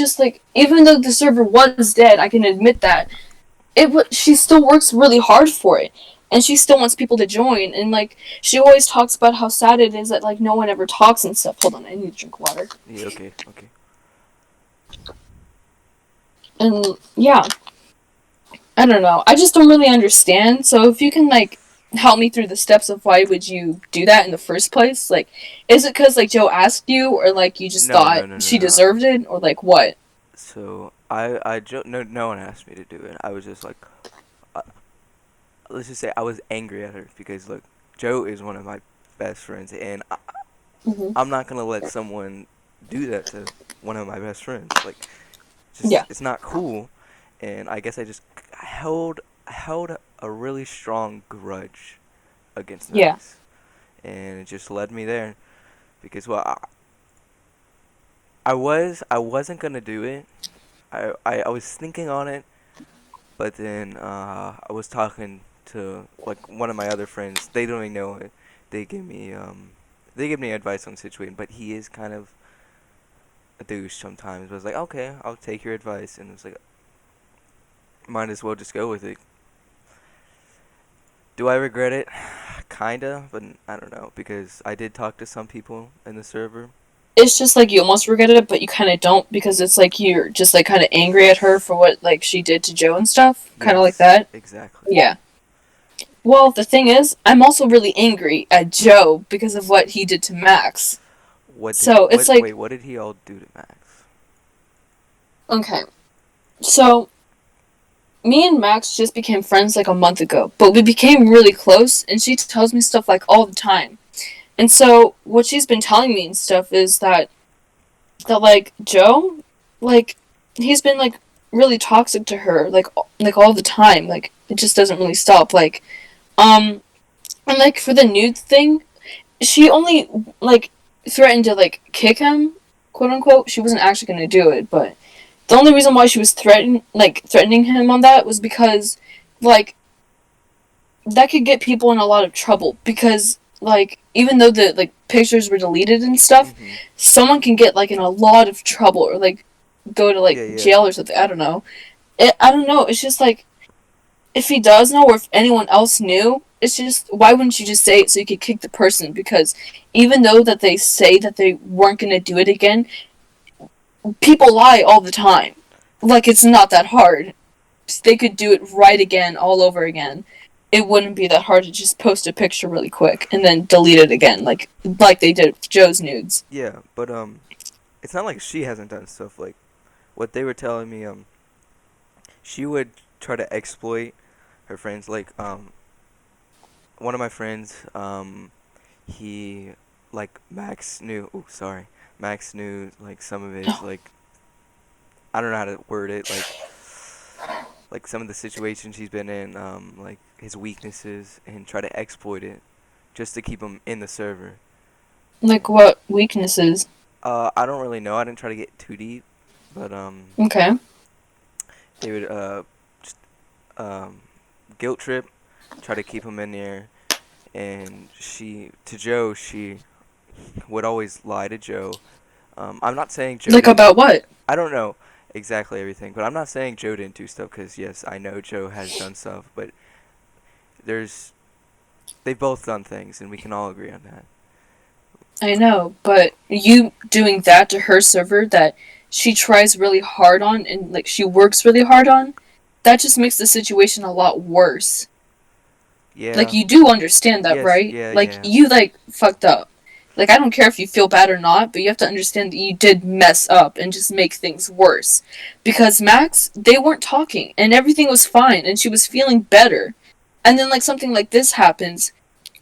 just like, even though the server was dead, I can admit that she still works really hard for it, and she still wants people to join. And like, she always talks about how sad it is that like no one ever talks and stuff. Hold on, I need to drink water. Yeah, okay, okay. And yeah, I don't know. I just don't really understand. So if you can like help me through the steps of why would you do that in the first place? Like, is it because like Joe asked you, or like you just No, thought no, no, no, she no. deserved it, or like what? So no, no one asked me to do it. I was just like, uh, let's just say I was angry at her because look, Joe is one of my best friends, and Mm-hmm. I'm not gonna let someone do that to one of my best friends. Like, just Yeah, it's not cool, and I guess I just held a really strong grudge against yeah, Max, and it just led me there because well, I wasn't gonna do it. I was thinking on it, but then I was talking to like one of my other friends. They don't even know it. They give me they give me advice on the situation, but he is kind of a douche sometimes. But I was like, okay, I'll take your advice, and it was like, might as well just go with it. Do I regret it? Kinda, but I don't know because I did talk to some people in the server. it's just like you almost regret it, but you kind of don't, because it's like you're just like kind of angry at her for what like she did to Joe and stuff, kind of like Yes, that. exactly. Yeah. Well, the thing is, I'm also really angry at Joe because of what he did to Max. So it's like, What did he all do to Max? okay, so me and Max just became friends like a month ago, but we became really close, and she tells me stuff like all the time. And so what she's been telling me and stuff is that like Joe, like he's been like really toxic to her, like all the time. Like it just doesn't really stop. Um, and like for the nude thing, she only like threatened to like kick him, quote unquote. She wasn't actually gonna do it, but the only reason why she was threatening him on that was because like that could get people in a lot of trouble, because like even though the like pictures were deleted and stuff, Mhm. someone can get like in a lot of trouble, or like go to like Yeah, yeah. jail or something. I don't know. I don't know. It's just like, if he does know, or if anyone else knew, it's just, why wouldn't you just say it so you could kick the person? Because even though that they say that they weren't gonna do it again, people lie all the time. Like it's not that hard. They could do it right again, all over again. It wouldn't be that hard to just post a picture really quick and then delete it again, like they did with Joe's nudes. Yeah, but it's not like she hasn't done stuff like what they were telling me. She would try to exploit her friends. Like one of my friends, he like Max knew. Oh, sorry, Max knew like some of his like I don't know how to word it. Like some of the situations he's been in, like his weaknesses, and try to exploit it just to keep him in the server. Like what weaknesses? I don't really know. I didn't try to get too deep, but Okay. they would just um, guilt trip, try to keep him in there, and to Joe, she would always lie to Joe. I'm not saying Joe Like didn't. about what? I don't know exactly everything, but I'm not saying Joe didn't do stuff because yes, I know Joe has done stuff, but there's they've both done things, and we can all agree on that. I know, but you doing that to her server that she tries really hard on, and like she works really hard on, that just makes the situation a lot worse. Like Yeah. you do understand that, Yes. right? Yeah. Like Yeah. you like fucked up. Like I don't care if you feel bad or not, but you have to understand that you did mess up and just make things worse. Because Max, they weren't talking and everything was fine and she was feeling better. And then like something like this happens,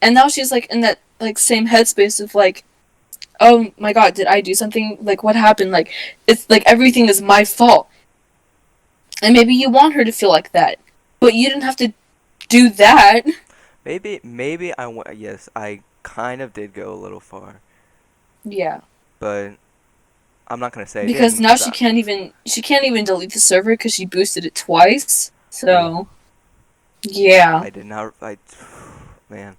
and now she's like in that like same headspace of like, oh my god, did I do something? Like what happened? Like it's like everything is my fault. And maybe you want her to feel like that, but you didn't have to do that. Maybe yes, I kind of did go a little far, Yeah. but I'm not gonna say I Because didn't now because I. she can't even delete the server because she boosted it twice. Ooh, So yeah, I did not. Man,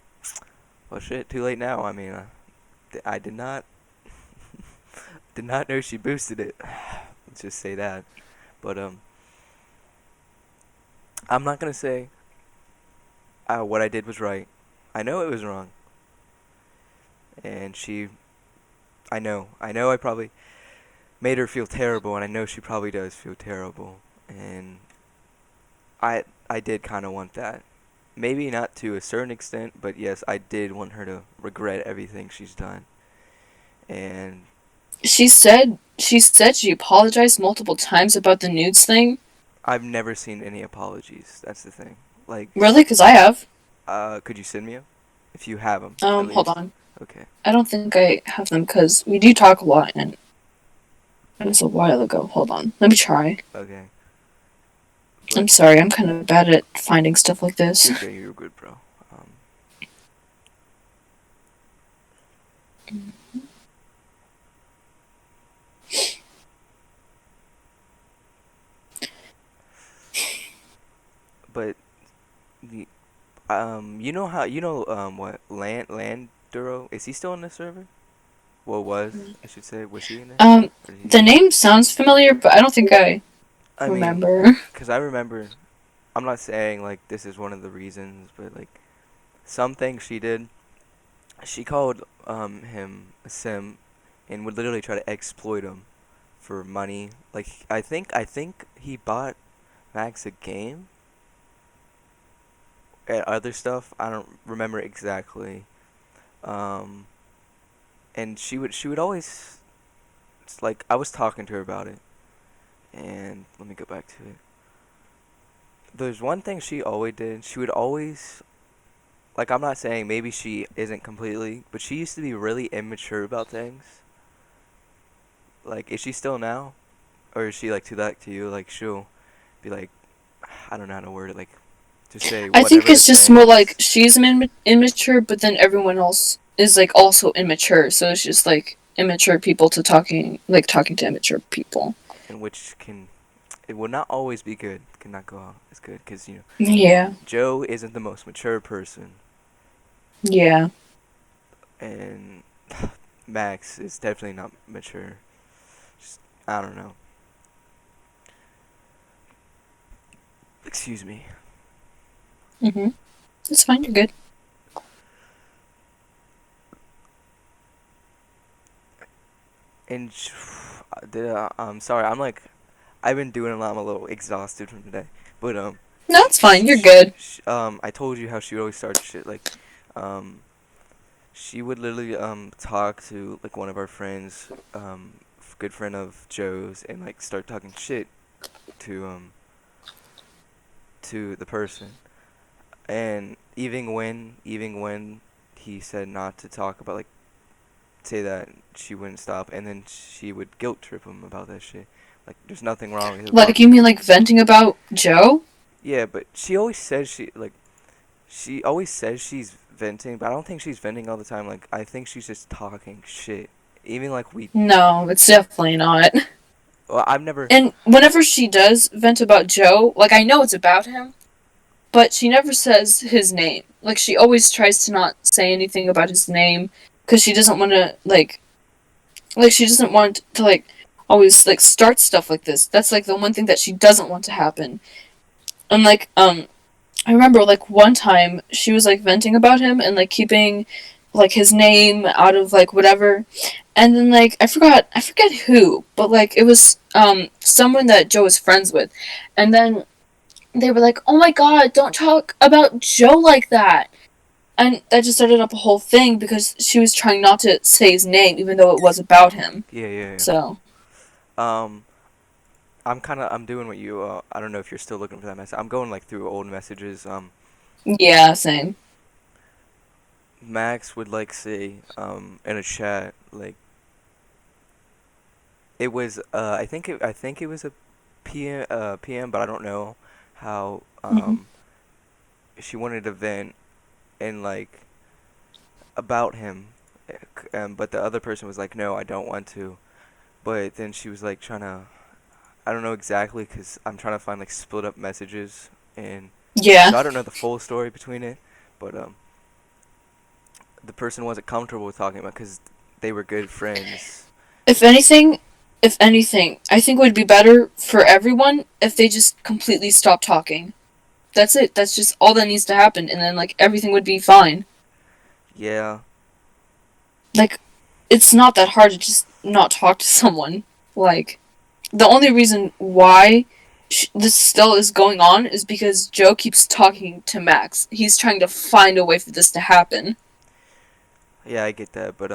well, shit. Too late now. I mean, I did not know she boosted it. Let's just say that. But I'm not gonna say what I did was right. I know it was wrong, and I know I probably made her feel terrible, and I know she probably does feel terrible, and I did kind of want that. Maybe not to a certain extent, but yes, I did want her to regret everything she's done. And She said she apologized multiple times about the nudes thing. I've never seen any apologies. That's the thing. Like, Really? Because I have. could you send me them? If you have them, at Hold least. on. Okay. I don't think I have them because we do talk a lot, and it was a while ago. Hold on. Let me try. Okay. I'm But sorry. I'm kind of bad at finding stuff like this. you're good. You're good, bro. Um, but the what Landuro, is he still in the server? Well, I should say. Was he in it? Um, Or did he the leave? name sounds familiar, but I don't think I I mean, remember. cause I remember. I'm not saying like this is one of the reasons, but like some things she did. She called him a sim, and would literally try to exploit him for money. Like I think he bought Max a game and other stuff. I don't remember exactly. Um, and she would always, it's like I was talking to her about it, and let me go back to it. There's one thing she always did. She would always, like, I'm not saying maybe she isn't completely, but she used to be really immature about things. Like, is she still now? Or is she like to that to you? Like, she'll be like, I don't know how to word it. Like, just say I think whatever to it's just more like things. she's immature, but then everyone else is like also immature. So it's just like immature people to talking to immature people. And which it will not always be good. Cannot go out as good because Yeah, Joe isn't the most mature person, yeah. and Max is definitely not mature. Just, I don't know. Excuse me. Mhm. It's fine. You're good. And I'm sorry. I've been doing a lot. I'm a little exhausted from today. But No, it's fine. You're good. I told you how she would always start shit like, um, she would literally talk to like one of our friends, good friend of Joe's, and like start talking shit to to the person. And even when he said not to talk about, like, say that, she wouldn't stop, and then she would guilt trip him about that shit. Like, there's nothing wrong with Like you mean like venting about Joe? yeah, but she always says she's venting, but I don't think she's venting all the time. Like, I think she's just talking shit. Even like No, it's definitely not. well, I've never. And whenever she does vent about Joe, like I know it's about him, but she never says his name. Like she always tries to not say anything about his name because she doesn't want to like she doesn't want to like always like start stuff like this. That's like the one thing that she doesn't want to happen. And like I remember like one time she was like venting about him and like keeping like his name out of like whatever. And then like I forget who, but like it was someone that Joe was friends with. And then they were like, "Oh my god, don't talk about Joe like that." And that just started up a whole thing because she was trying not to say his name even though it was about him. Yeah, yeah, So, yeah. I'm doing what you. I don't know if you're still looking for that message. I'm going like through old messages. yeah, same. Max would like say in a chat, like, it was I think it was a PM, but I don't know how Hmm. she wanted to vent and like about him, but the other person was like, no, I don't want to. But then she was like trying to, I don't know exactly, because I'm trying to find like split up messages, and Yeah. so I don't know the full story between it, but the person wasn't comfortable with talking about because they were good friends. If anything, if anything, I think it would be better for everyone if they just completely stopped talking. That's it. That's just all that needs to happen, and then like everything would be fine. Yeah, Like, it's not that hard to just not talk to someone. Like, the only reason why this still is going on is because Joe keeps talking to Max. He's trying to find a way for this to happen. yeah, I get that, but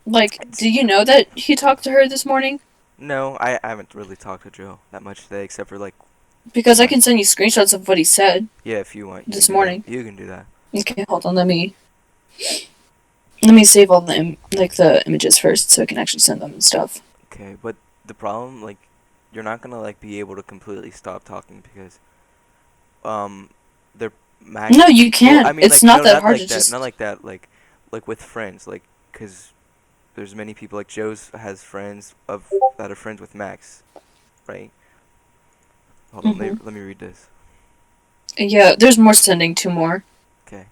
Like, it's do you know that he talked to her this morning? no, I haven't really talked to Joe that much today, except for like Because I one. can send you screenshots of what he said Yeah, if you want, you can this do that. morning. You can do that. Okay, hold on. Let me save all the images first so I can actually send them and stuff. Okay, but the problem, like, you're not gonna like be able to completely stop talking because um, they're No, Max. you Well, I can't. mean, It's like, not no, that not hard like to that, not just. like that, like with friends, like, cause there's many people like Joe's has friends of that are friends with Max, right? Hold on, Hmm. let me read this. Yeah, there's more sending. Two more. Okay.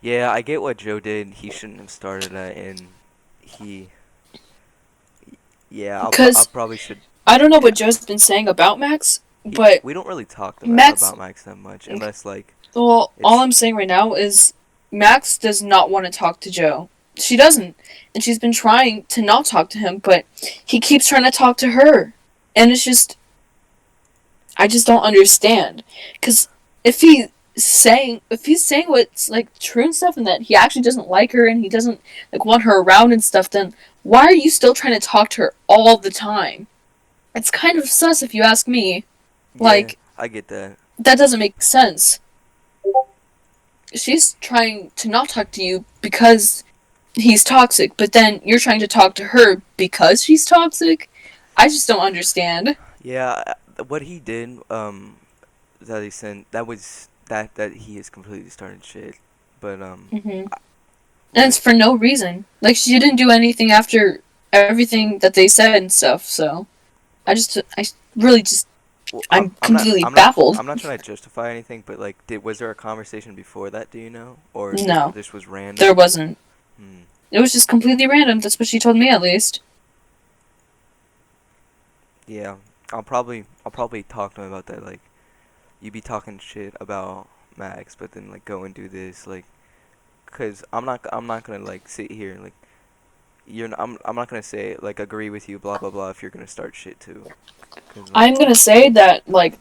Yeah, I get what Joe did. He shouldn't have started that, and he, yeah, I Because probably should. I don't know Yeah, what Joe's been saying about Max, but we don't really talk Max. about Max that much, unless like Well, all it's. I'm saying right now is Max does not want to talk to Joe. She doesn't, and she's been trying to not talk to him, but he keeps trying to talk to her, and it's just I just don't understand. Because if he's saying what's like true and stuff, and that he actually doesn't like her and he doesn't like want her around and stuff, then why are you still trying to talk to her all the time? It's kind of sus if you ask me. Yeah, Like, I get that. that doesn't make sense. She's trying to not talk to you because he's toxic, but then you're trying to talk to her because she's toxic. I just don't understand. Yeah, what he did, that he sent, that was that he is completely starting shit. But Hmm. And it's with for no reason. Like, she didn't do anything after everything that they said and stuff, so I really just, well, I'm completely baffled. I'm not trying to justify anything, but like, was there a conversation before that? Do you know, or No, this was there random? wasn't. Hmm. It was just completely random. That's what she told me, at least. Yeah, I'll probably talk to him about that. Like, you be talking shit about Max, but then like go and do this, like, cause I'm not gonna like sit here and like I'm not gonna say like agree with you, blah blah blah, if you're gonna start shit too, cause like I'm gonna say that, like,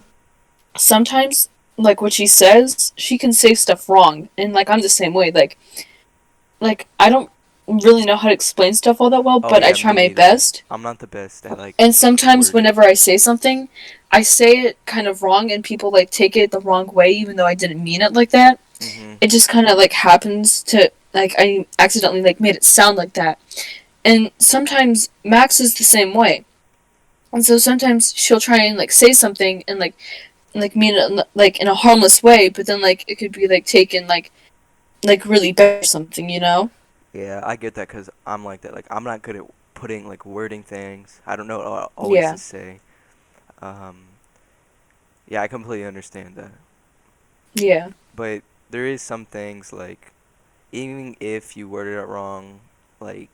sometimes, like, what she says, she can say stuff wrong. And, like, I'm the same way. Like, I don't really know how to explain stuff all that well, oh but I yeah, try me my neither. best. I'm not the best at like And sometimes wording. whenever I say something, I say it kind of wrong and people like take it the wrong way even though I didn't mean it like that. Mhm. It just kind of like happens to like I accidentally like made it sound like that. And sometimes Max is the same way. And so sometimes she'll try and like say something and like mean it like in a harmless way, but then like it could be like taken like really bad or something, you know? Yeah, I get that, cause I'm like that. Like, I'm not good at putting like wording things. I don't know what always to Yeah. say. Um, yeah, I completely understand that. Yeah. But there is some things like, even if you worded it wrong, like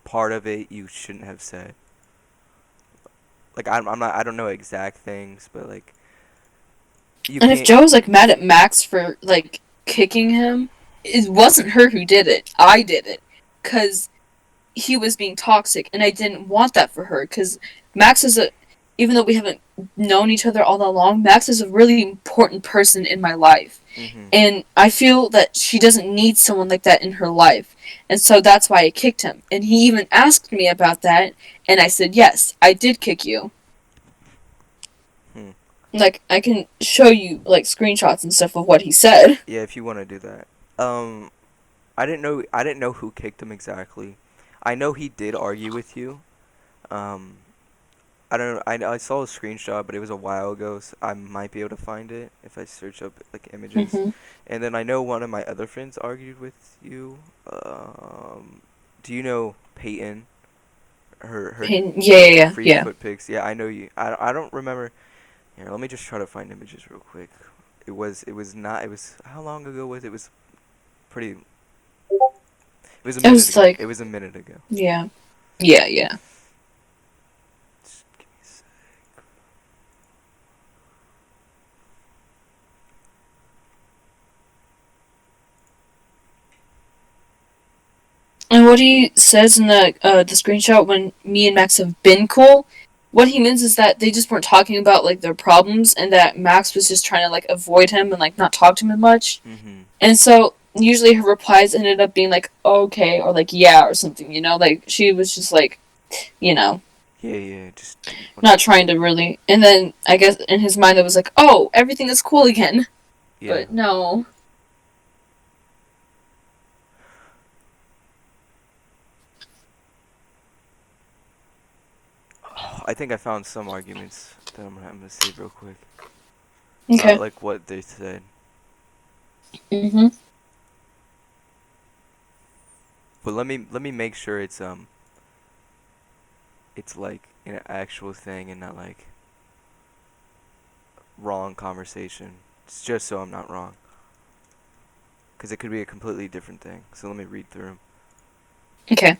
part of it you shouldn't have said. Like, I'm not, I don't know exact things, but like you And if can't. Joe was like mad at Max for like kicking him, it wasn't her who did it. I did it because he was being toxic, and I didn't want that for her. Because Max is a, even though we haven't known each other all that long, Max is a really important person in my life, Mhm. and I feel that she doesn't need someone like that in her life, and so that's why I kicked him. And he even asked me about that, and I said yes, I did kick you. Hmm. Like I can show you like screenshots and stuff of what he said. Yeah, if you want to do that. Um, I didn't know who kicked him exactly. I know he did argue with you. Um, I don't know. I saw a screenshot, but it was a while ago, so I might be able to find it if I search up like images. Mm-hmm. And then I know one of my other friends argued with you. Do you know Peyton? Her Yeah, yeah, yeah, free yeah. foot pics. Yeah, I know you. I don't remember. Here, let me just try to find images real quick. It was not. It was how long ago was it? It was pretty. It was a It minute was ago. like, It was a minute ago. yeah, yeah, yeah. Just give me a sec. And what he says in the screenshot when me and Max have been cool, what he means is that they just weren't talking about like their problems, and that Max was just trying to like avoid him and like not talk to him as much. Mhm. And so usually her replies ended up being like okay or like yeah or something, like she was just like, you know, Yeah, yeah. Just one not second. trying to really. And then I guess in his mind it was like, oh, everything is cool again. Yeah. But no. Oh, I think I found some arguments that I'm gonna save real quick about Okay. like what they said. Mhm. But let me make sure it's like an actual thing and not like wrong conversation. It's just so I'm not wrong. Because it could be a completely different thing. So let me read through 'em. Okay.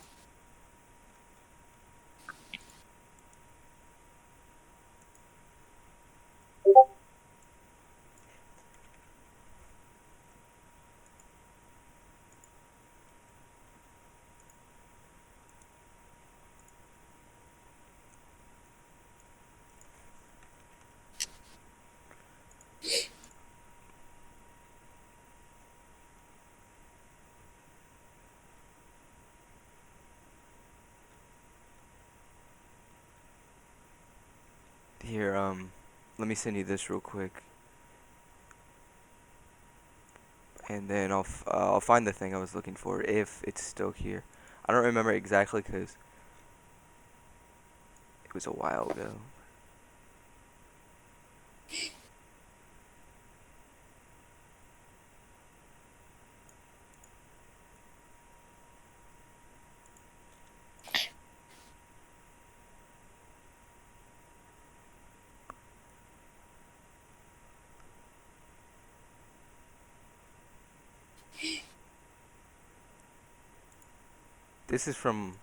Here, let me send you this real quick, and then I'll find the thing I was looking for if it's still here. I don't remember exactly because it was a while ago. This is from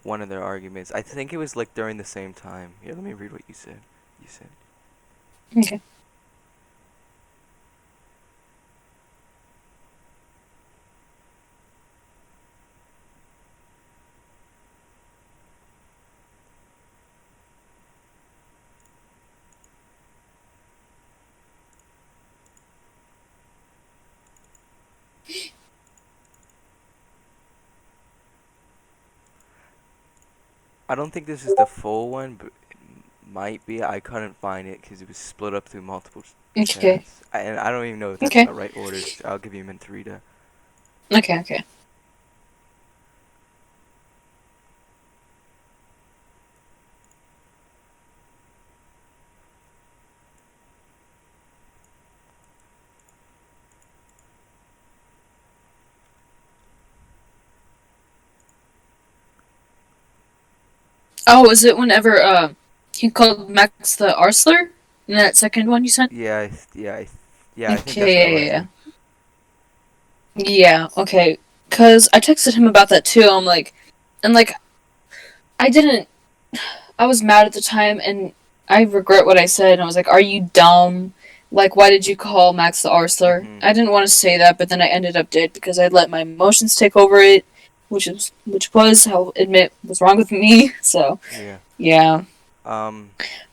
one of their arguments. I think it was like during the same time. Here, let me read what you said. You said, Okay. I don't think this is the full one, but it might be. I couldn't find it because it was split up through multiple Okay. chats. And I don't even know if that's in Okay. the right order. I'll give you a minute to read it. Okay. Okay. Oh, is it whenever he called Max the Arsler in that second one you sent? Yeah, yeah, I think that's what it Okay. Yeah. was. Yeah. Yeah. Yeah. Yeah. Okay. Cause I texted him about that too. I'm like, and like I didn't. I was mad at the time, and I regret what I said. And I was like, "Are you dumb? Like, why did you call Max the Arsler?" Mhm. I didn't want to say that, but then I ended up did because I let my emotions take over it, which was I'll admit was wrong with me. So Yeah. yeah. Um.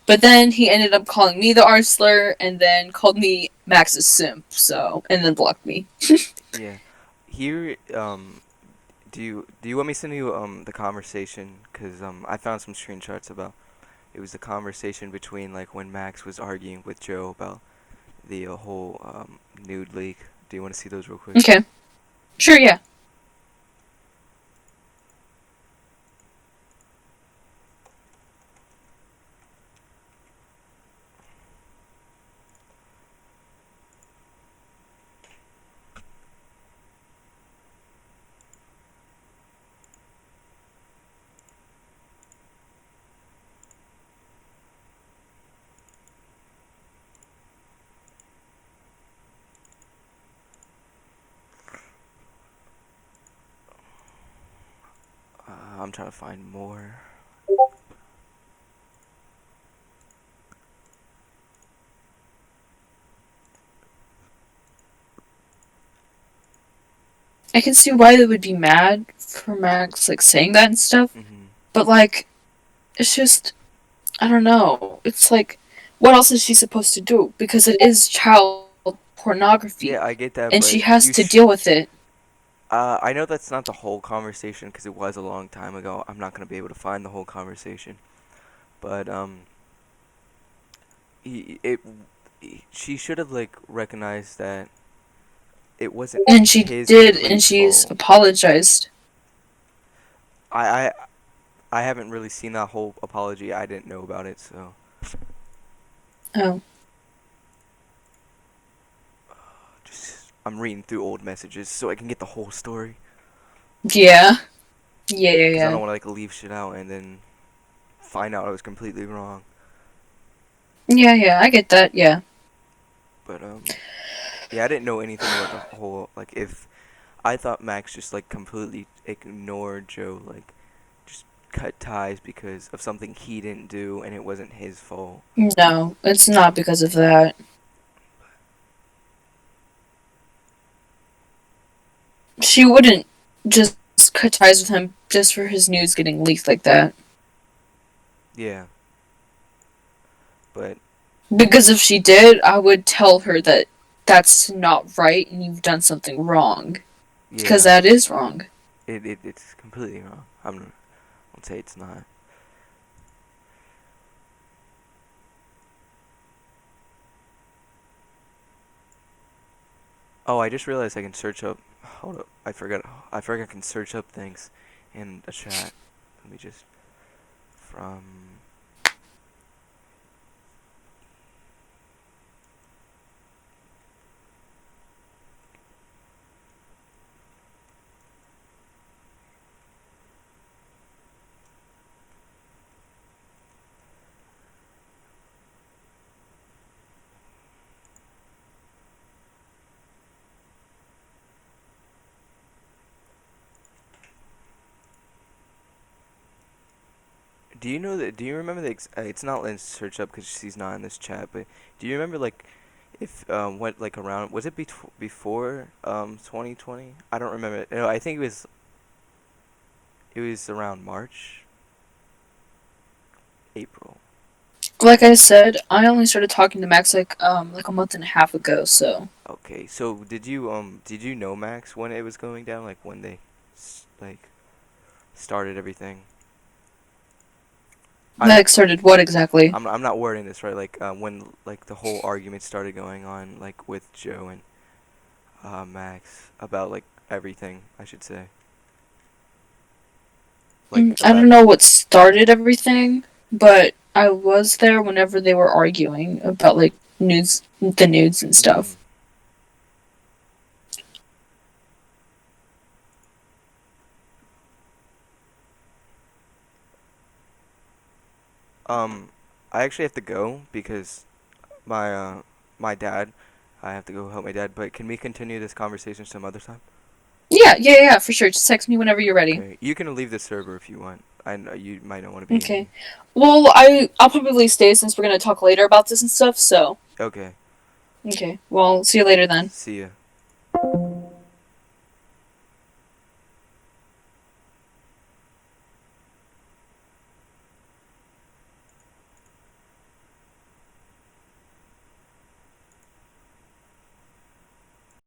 But then he ended up calling me the Arsler, and then called me Max's simp. So and then blocked me. Yeah. Here. Do you want me to send you the conversation? Cause I found some screenshots about It was the conversation between like when Max was arguing with Joe about the whole nude leak. Do you want to see those real quick? Okay. Sure, yeah. I'm trying to find more. I can see why they would be mad for Max, like, saying that and stuff. Hmm. But, like, it's just, I don't know. It's like, what else is she supposed to do? Because it is child pornography, Yeah, I get that, and she but has to deal with it. I know that's not the whole conversation because it was a long time ago. I'm not gonna be able to find the whole conversation, but he, it, she should have like recognized that it wasn't And she his did, and complete she's fault. apologized. I, I, I haven't really seen that whole apology. I didn't know about it, so Oh. just I'm reading through old messages so I can get the whole story. Yeah. Yeah, yeah, Because I yeah. don't want to like leave shit out and then find out I was completely wrong. Yeah, yeah, I get that, yeah. But yeah, I didn't know anything about the whole like if I thought Max just like completely ignored Joe, like just cut ties because of something he didn't do and it wasn't his fault. No, it's not because of that. She wouldn't just cut ties with him just for his news getting leaked like that. Yeah, but Because if she did, I would tell her that that's not right and you've done something wrong. Because yeah, that is wrong. it's completely wrong. I'll say it's not. Oh, I just realized I can search up. Hold up, I forgot. I forgot I can search up things in a chat. Let me just from. Do you know that? Do you remember the? It's not letting search up because she's not in this chat. But do you remember like, if what like around was it before 2020? I don't remember. No, I think it was around March, April. Like I said, I only started talking to Max like a month and a half ago, so Okay, so did you know Max when it was going down? Like when they like started everything? I don't. like started what exactly? I'm not wording this right. Like when like the whole argument started going on like with Joe and Max about like everything. I should say like I about. don't know what started everything, but I was there whenever they were arguing about like the nudes and Mm, stuff. um, I actually have to go because my my dad. I have to go help my dad. But can we continue this conversation some other time? Yeah, yeah, yeah, for sure. Just text me whenever you're ready. Okay, you can leave the server if you want. I know you might not want to be in Okay. here. Well, I'll probably stay since we're gonna talk later about this and stuff. So Okay, okay. Well, see you later then. see ya.